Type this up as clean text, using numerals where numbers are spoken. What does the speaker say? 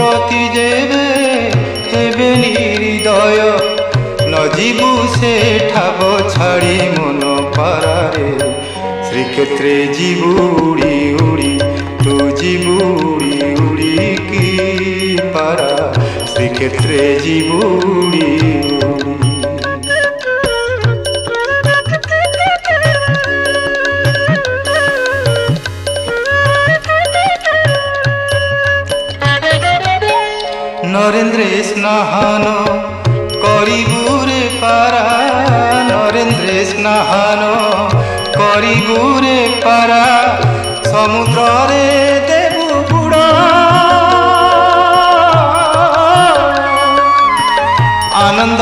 প্রতি যেবে হেবে নির্দয় নজিবু সে ঠাব ছাড়ি মন পারারে শ্রীক্ষেত্রে ଯିବୁ উড়ি উড়ি তু ଯିବୁ উড়ি উড়ি কি পারা শ্রীক্ষেত্রে ଯିବୁ উড়ি উড়ি। নরেন্দ্রে স্নাহান করিবুরে পারা নরেন্দ্রে স্নাহান করিবুরে পারা সমুদ্রে দেবু বুড় আনন্দ